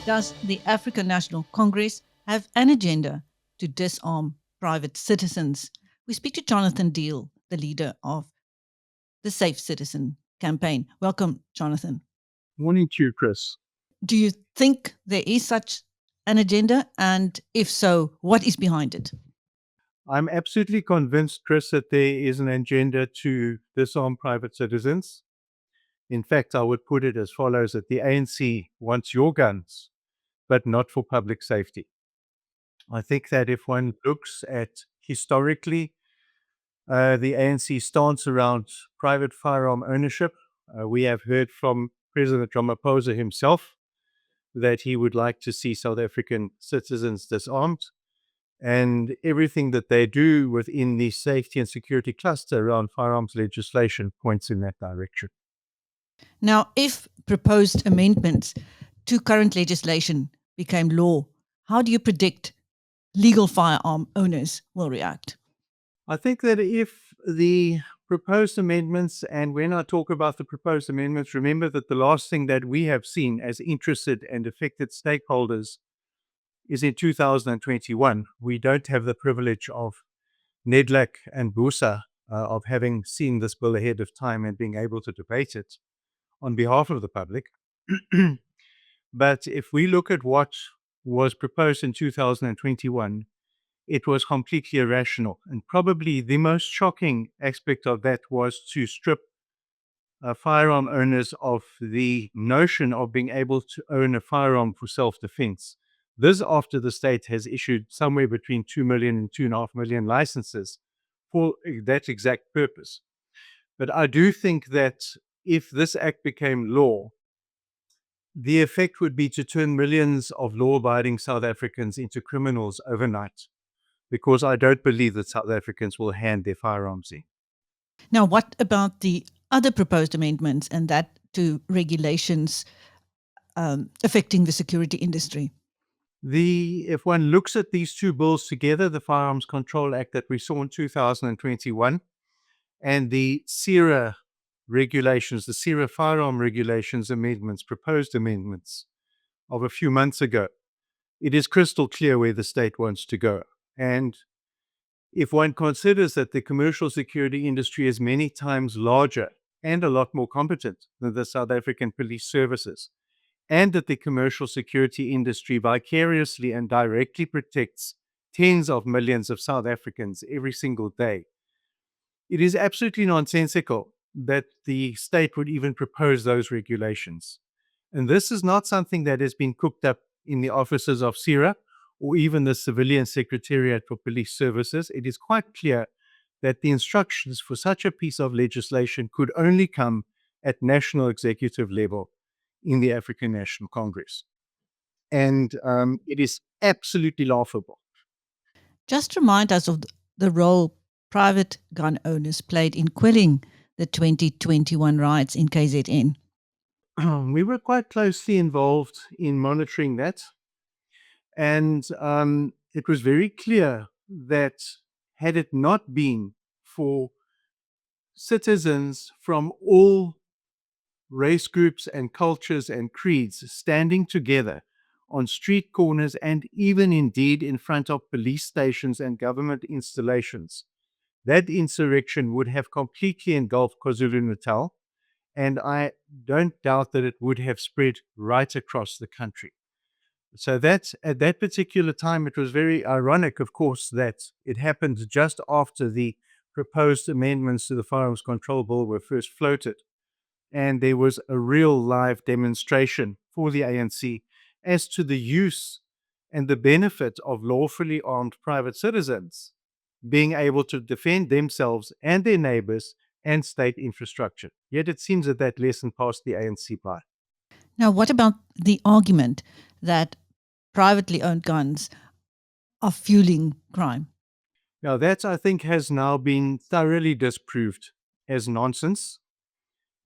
Does the African National Congress have an agenda to disarm private citizens? We speak to Jonathan Deal, the leader of the Safe Citizen campaign. Welcome, Jonathan. Morning to you, Chris. Do you think there is such an agenda? And if so, what is behind it? I'm absolutely convinced, Chris, that there is an agenda to disarm private citizens. In fact, I would put it as follows, that the ANC wants your guns, but not for public safety. I think that if one looks at historically the ANC stance around private firearm ownership, we have heard from President Ramaphosa himself that he would like to see South African citizens disarmed. And everything that they do within the safety and security cluster around firearms legislation points in that direction. Now, if proposed amendments to current legislation became law, how do you predict legal firearm owners will react? I think that if the proposed amendments, and when I talk about the proposed amendments, remember that the last thing that we have seen as interested and affected stakeholders is in 2021. We don't have the privilege of Nedlak and Busa of having seen this bill ahead of time and being able to debate it on behalf of the public. But if we look at what was proposed in 2021, it was completely irrational. And probably the most shocking aspect of that was to strip firearm owners of the notion of being able to own a firearm for self-defense. This after the state has issued somewhere between 2 million and 2.5 million licenses for that exact purpose. But I do think that if this act became law, the effect would be to turn millions of law-abiding South Africans into criminals overnight, because I don't believe that South Africans will hand their firearms in. Now, what about the other proposed amendments and that to regulations affecting the security industry? If one looks at these two bills together, the Firearms Control Act that we saw in 2021 and the SIRA regulations, the SIRA firearm regulations amendments, proposed amendments of a few months ago, it is crystal clear where the state wants to go. And if one considers that the commercial security industry is many times larger and a lot more competent than the South African police services, and that the commercial security industry vicariously and directly protects tens of millions of South Africans every single day, it is absolutely nonsensical that the state would even propose those regulations. And this is not something that has been cooked up in the offices of SIRA or even the Civilian Secretariat for Police Services. It is quite clear that the instructions for such a piece of legislation could only come at national executive level in the African National Congress. And it is absolutely laughable. Just remind us of the role private gun owners played in quelling the 2021 riots in KZN. We were quite closely involved in monitoring that. And it was very clear that had it not been for citizens from all race groups and cultures and creeds standing together on street corners and even indeed in front of police stations and government installations, that insurrection would have completely engulfed KwaZulu-Natal, and I don't doubt that it would have spread right across the country. So that at that particular time, it was very ironic, of course, that it happened just after the proposed amendments to the Firearms Control Bill were first floated. And there was a real live demonstration for the ANC as to the use and the benefit of lawfully armed private citizens being able to defend themselves and their neighbors and state infrastructure. Yet it seems that that lesson passed the ANC by. Now, what about the argument that privately owned guns are fueling crime? Now, that I think has now been thoroughly disproved as nonsense.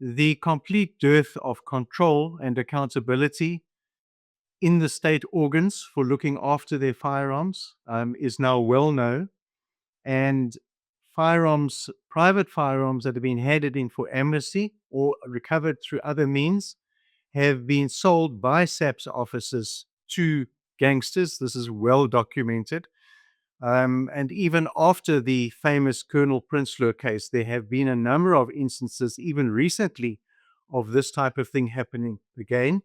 The complete dearth of control and accountability in the state organs for looking after their firearms is now well known. And firearms, private firearms that have been handed in for amnesty or recovered through other means, have been sold by SAPS officers to gangsters. This is well documented. And even after the famous Colonel Prinsloo case, there have been a number of instances, even recently, of this type of thing happening again.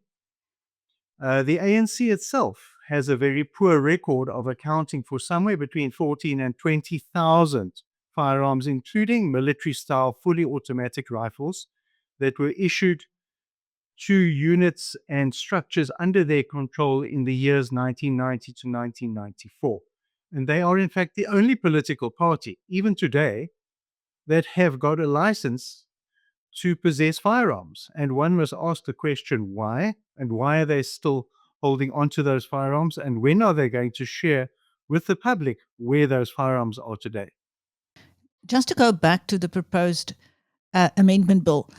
The ANC itself has a very poor record of accounting for somewhere between 14 and 20,000 firearms, including military-style fully automatic rifles that were issued to units and structures under their control in the years 1990 to 1994. And they are, in fact, the only political party, even today, that have got a license to possess firearms. And one must ask the question, why? And why are they still holding on to those firearms? And when are they going to share with the public where those firearms are today? Just to go back to the proposed amendment bill,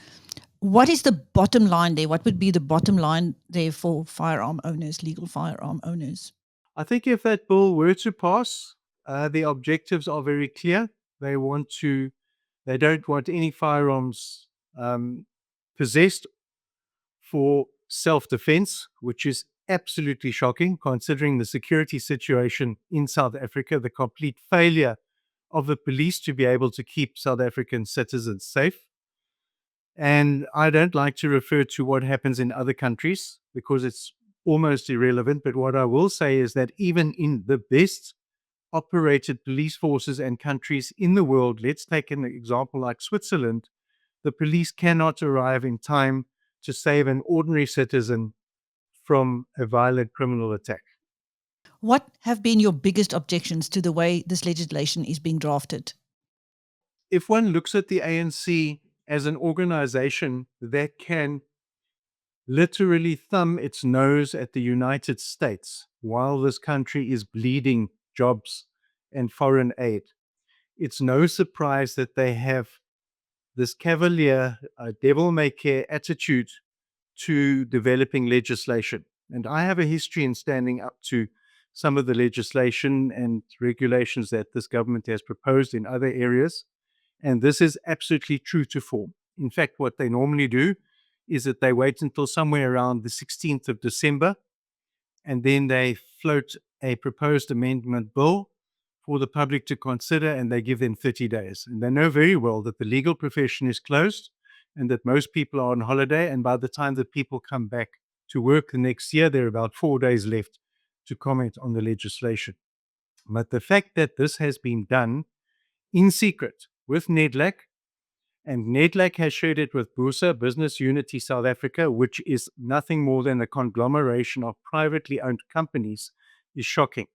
what is the bottom line there? What would be the bottom line there for firearm owners, legal firearm owners? I think if that bill were to pass, the objectives are very clear. They don't want any firearms possessed for self-defense, which is absolutely shocking considering the security situation in South Africa, the complete failure of the police to be able to keep South African citizens safe. And I don't like to refer to what happens in other countries because it's almost irrelevant. But what I will say is that even in the best operated police forces and countries in the world, let's take an example like Switzerland, the police cannot arrive in time to save an ordinary citizen from a violent criminal attack. What have been your biggest objections to the way this legislation is being drafted? If one looks at the ANC as an organization that can literally thumb its nose at the United States while this country is bleeding jobs and foreign aid, it's no surprise that they have this cavalier, devil-may-care attitude to developing legislation. And I have a history in standing up to some of the legislation and regulations that this government has proposed in other areas. And this is absolutely true to form. In fact, what they normally do is that they wait until somewhere around the 16th of December, and then they float a proposed amendment bill for the public to consider, and they give them 30 days. And they know very well that the legal profession is closed and that most people are on holiday. And by the time that people come back to work the next year, there are about 4 days left to comment on the legislation. But the fact that this has been done in secret with NEDLAC, and NEDLAC has shared it with BUSA, Business Unity South Africa, which is nothing more than a conglomeration of privately owned companies, is shocking.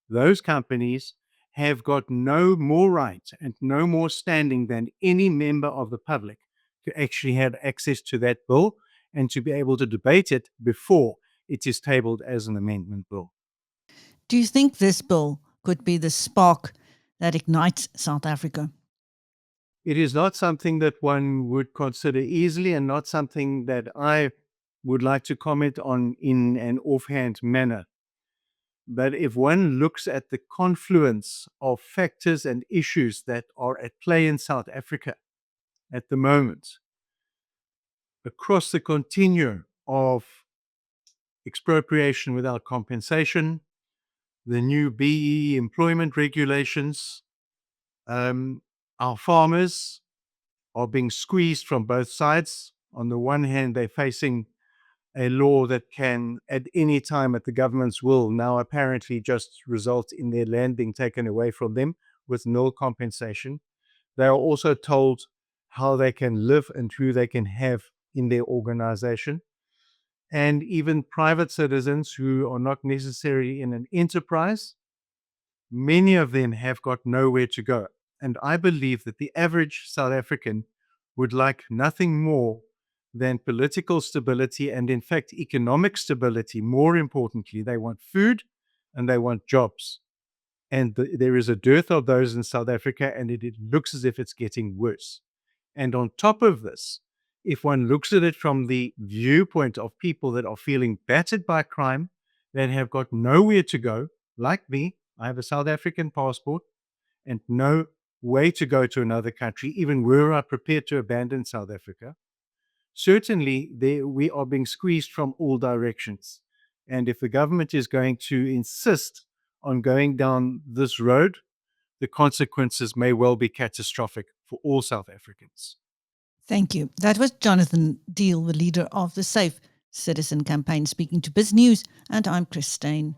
Those companies have got no more right and no more standing than any member of the public to actually have access to that bill and to be able to debate it before it is tabled as an amendment bill. Do you think this bill could be the spark that ignites South Africa? It is not something that one would consider easily and not something that I would like to comment on in an offhand manner. But if one looks at the confluence of factors and issues that are at play in South Africa at the moment, across the continuum of expropriation without compensation, the new BEE employment regulations, our farmers are being squeezed from both sides. On the one hand, they're facing a law that can, at any time at the government's will, now apparently just result in their land being taken away from them with no compensation. They are also told how they can live and who they can have in their organization. And even private citizens who are not necessarily in an enterprise, many of them have got nowhere to go. And I believe that the average South African would like nothing more than political stability and, in fact, economic stability. More importantly, they want food and they want jobs. And there is a dearth of those in South Africa, and it looks as if it's getting worse. And on top of this, if one looks at it from the viewpoint of people that are feeling battered by crime, that have got nowhere to go, like me, I have a South African passport and no way to go to another country, even were I prepared to abandon South Africa. Certainly, we are being squeezed from all directions. And if the government is going to insist on going down this road, the consequences may well be catastrophic for all South Africans. Thank you. That was Jonathan Deal, the leader of the Safe Citizen Campaign, speaking to Biz News, and I'm Christine